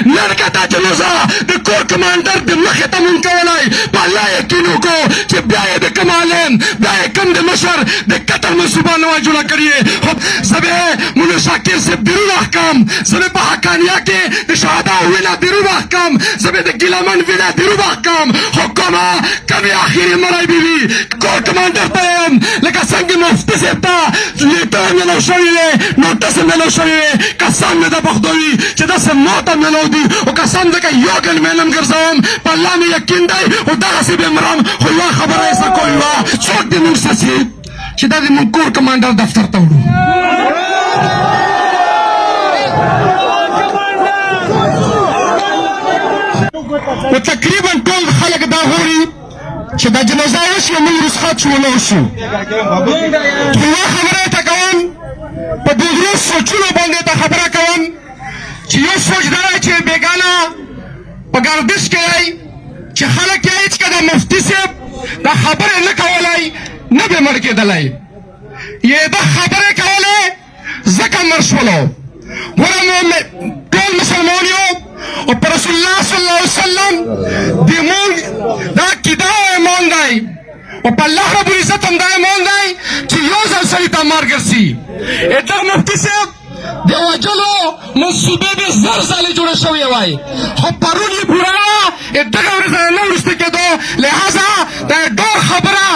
نن کته جنازه د کور کمانډر د مخې ته مونږ کولای په الله یقین وکړو چې بیا یې د کوم عالم بیا یې کوم د مشر د قتل منصوبه نه وه جوړه کړې زه به مونږ شاکر صاحب درود احکام زه به په حقانیه کې د شهدا وینا درود احکام زه به د ګیلمن وینا درود احکام حکومه کمې آخري مړی به وي کور کمانډر ته یم لکه څنګه مفتي صاحب ته لیټر میلاو شوی دی نوټس میلاو شوی دی قسم مې د پښتو وي چې داسې ماته میلاو دي او قسم ځکه یو ګل مې نم ګرځوم په الله مې یقین دی او دغسې به مرم خو یوه خبره یې څه کوي وه څوک دې موږ سسي چې دا د موږ کور کمانډر دفتر ته وړو و تقریبا ټول خلک دا غواړي چې دا جنازه وشي موږ رخصت شو ونه وشو خو یوه خبره یې ته کوم په دوه سوچونو باندې ته خبره کوم چې یو سوچ دا دی چې بېګانه په ګردش کې دی چې خلک یې هېڅکله مفتي صاحب دا خبرې نه کولی نه به مړ کېدلی یې دا خبرې کولې ځکه مړ شولو ګوره ټول مسلمان یو او پر رسول الله صلی الله علیه وسلم د مونږ دا عقیده او ایمان دی او په الله رب العزت هم دا ایمان دی چې یو ځل سړي ته مرګ رسي دغه مفتي صاحب د وژلو منصوبې به زر ځلې جوړه شوې وای خو پرون یې پوره وه دغه ورځ نه وروسته کېدو لهذا دا ډېر خبره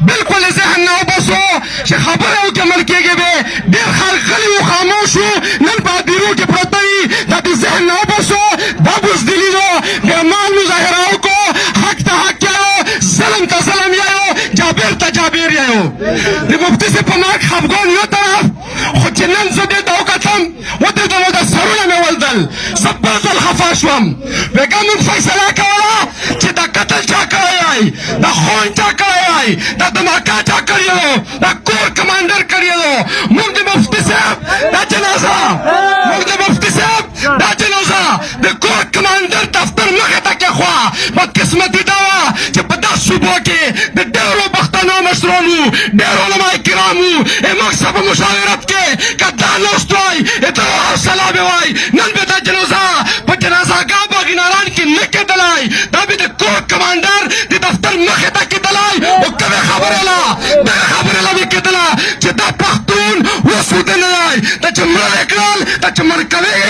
بلکل ذهن نه وباسو چې خبره وکړې مړ کېږي به ډېر خلک غلي وو خاموش وو نن په بیرو کې پراته وي دا د ذهن نه وباسو دا بزدلي ده ګرمان مظاهره وکړو حق ته حق یایو ظلم ته ظلم یایو جابر ته جابر یایو د مفتي صاحب په مرګ خفګان یو طرف خو چې نن زه دې ته وکتم ودرېدم او د سرونه مې ولدل زه بل ځل خفه شوم بېګا موږ فیصله کوله چې دا قتل چا کړی وای دا خون چا کړی وای دا دماکه چا کړی و دا کور کمانډر کړی و موږ د مفتي صاحب دا جنازه موږ د مفتي صاحب دا جنازه د کور کمانډر دفتر مخې ته کېښوه بدقسمتي دا وه چې په دغه صوبو کې د ډېرو پښتنو مشران وو ډېر علما کرام وو موږ سره په مشاورت کې که دا نوست وای ته حوصله به وای نن به دا جنازه په جنازهګاه باغیناران کې نه کېدلی دا به د کور کمانډر د دفتر مخې ته کېدلی او کومې خبرې له دغه خبرې له به کېدله چې دا پښتون وسوده نه دی دا چې مړ یې کړل دا چې مړ کوې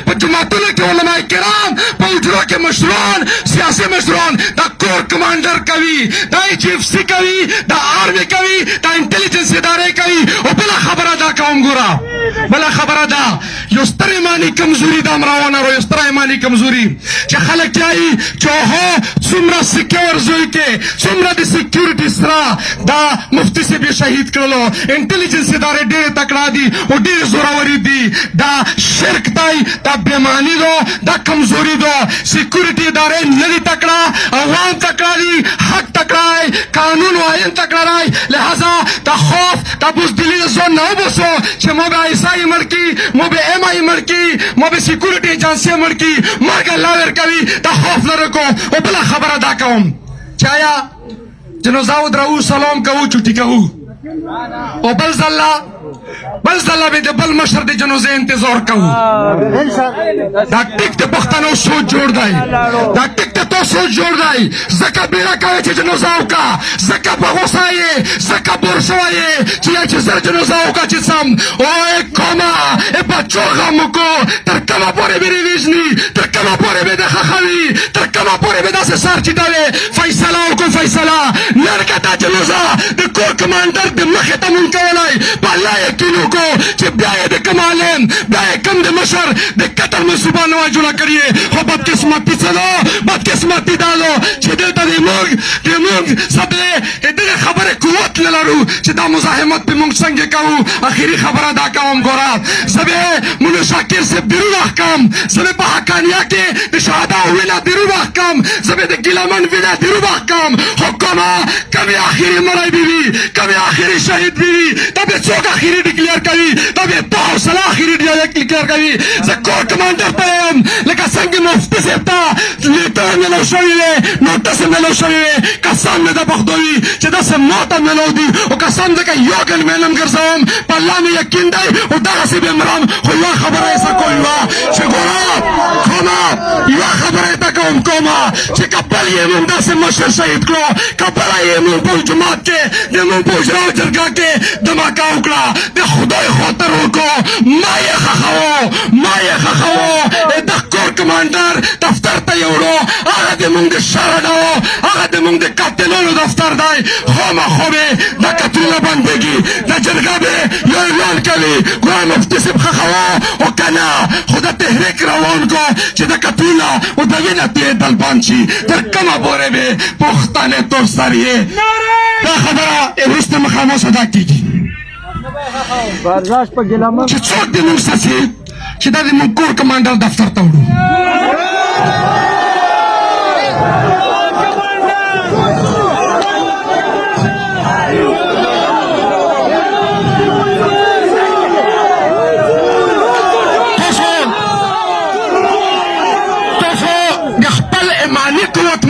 په جوماتونو کې علما کرام په حجرو کې مشران سیاسي مشران دا کور کمانډر کوي دا HFC کوي دا آرمي کوي دا انټلیجنس ادارې کوي او بله خبره دا کوم ګوره بله خبره ده یو ستر ایماني کمزوري دا روانه رو یو ستره ایماني کمزوري چې خلک وایي چې اوهو څومره سکیور زوی کې څومره د سکیورټي سره دا مفتي صاحب یې شهید کړلو انټلیجنس ادارې ډېرې تکړه دي او ډېرې زورورې دي دا شرک دی دا بېماني ده دا کمزوري ده سکیورټي ادارې نه دي تکړه عوام تکړه دي حق تکړه دی قانون و آئین تکړه دی لہذا دا خوف دا بزدلي د ځان نه وباسو چې موږ به عیسائی مړ کړي موږ به MI مړ کړي موږ به سکیورټي ایجنسۍ مړ کړي مرګ الله ورکوي دا خوف لرې کوو او بله خبره دا کوم چې آیا جنازه ودرو سلام کوو چوټي کوو او بل ځله به د بل مشر د جنازې انتظار کوو دا ټیک د پښتنو سوچ جوړ دی دا ټیک د تو سوچ جوړ دی ځکه بیړه کوې چې جنازه وکړه ځکه په غوسه یې ځکه بور شوی یې چې یا چې زر جنازه وکړه چې سم اوی کومه بچو غم وکړو تر کومه پورې به دې وژني تر کومه پورې به دې ښخوي تر کومه پورې به داسې سر چټوي فیصله وکړو فیصله نن که دا جنازه د کور کمانډر د مخې ته مونږ کولی په الله یقین وکړو چې بیا یې د کوم عالم بیا یې کوم د مشر د قتل منصوبه نه وه جوړه کړې خو بدقسمتي څه ده بدقسمتي دا ده چې دلته د موږ سبې دغه خبرې قوت نه لرو چې دا مزاحمت پې مونږ څنګه کوو اخري خبره دا کوم ګوره زه به مونږ شاکر صاحب درود احکام زه به په حقانیه کې د شهدا وینا درود احکام زه به د ګیلمن وینا درود احکام حکومه کمې آخري مړی به وي کمې آخري شهید به وي دا به څوک آخري ډیکلیئر کوي دا به په حوصله آخري ډیکلیئر کوي زه کور کمانډر ته یم لکه څنګه مفتي صاحب ته لیټر میلاو شوی دی نوټس میلاو شوی دی قسم مې د پښتو وي چې داسې ماته میلاو دي او قسم ځکه یو ګل مې نم ګرځوم په الله مې یقین دی او دغسې به مرم خو یوه خبره یې څه کوي وه چې ګوره کومه قوم کوما چې کپل یې مونږ داسې مشر شهید کړو کپل یې مونږ په جماعت کې د مونږ په اجراو جرګه کې دماکه وکړه د خدای خاطر وکړو ما یې خښوو د کور کمانډر دفتر ته یې وړو هغه د مونږ د شرډه و هغه د مونږ د قاتلانو دفتر دی خامخا به دا قتلونه بندېږي دا جرګه به یو اعلان کوي ګران مفتي صاحب خښوه او که نه خو دا تحریک روان کو چې د قتلونه او د وینه تویېدل بند شي تر کومه پورې به پښتانه تور سر یې دا خبره وروسته مخامخ ادا کېږي چې څوک د موږ سسي چې دا د موږ کور کمانډر دفتر ته وړو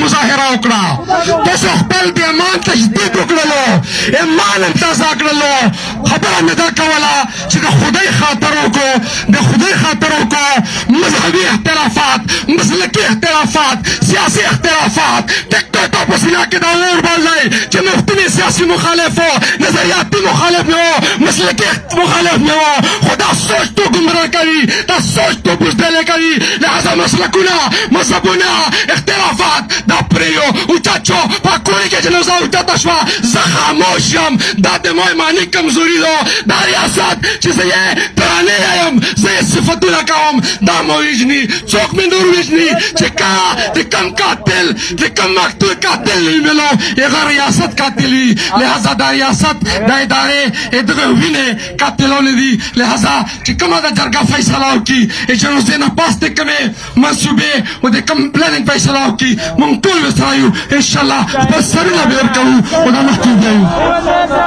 مظاهره وکړه تاسو خپل د ایمان تجدید وکړلو ایمان امتازه کړلو خبره مې دا کوله چې د خدای خاطر وکړو د خدای خاطر وکړو مذهبي اختلافات مسلکي اختلافات سیاسي اختلافات ټیکټاک په سینا کې دا اور باندې چې مفتي سیاسي مخالف و نظریاتي مخالف نه و مسلکي مخالف نه و خدا سوچ تو ګمراه کوي دا سوچ تو بزدل کوي لہذا مسلکونه مذهبونه اختلافات دا پریو او چاچو پا کوری که جنوزا اوچاتا شوا زه خاموش یم دا د ما ایمانی کمزوری دو دا ریاست چې زه یې پرانه یم زه یې صفتونه کوم دا مو ویژني څوک مې نور ویژني چې که د کم قاتل د کم مقتول قاتل نه ملو هغه ریاست قاتلي لہذا دا ریاست دا ادارې دغه وینې قاتلانې دي لہذا چې کومه د جرګه فیصله وکړي جنوزې نه پاس د کومې منصوبې او د کوم پلانینګ فیصله وکړي مونږ ټول وسایو انشاءالله خپل سرونه به ورکوو او دا مخکې بیایو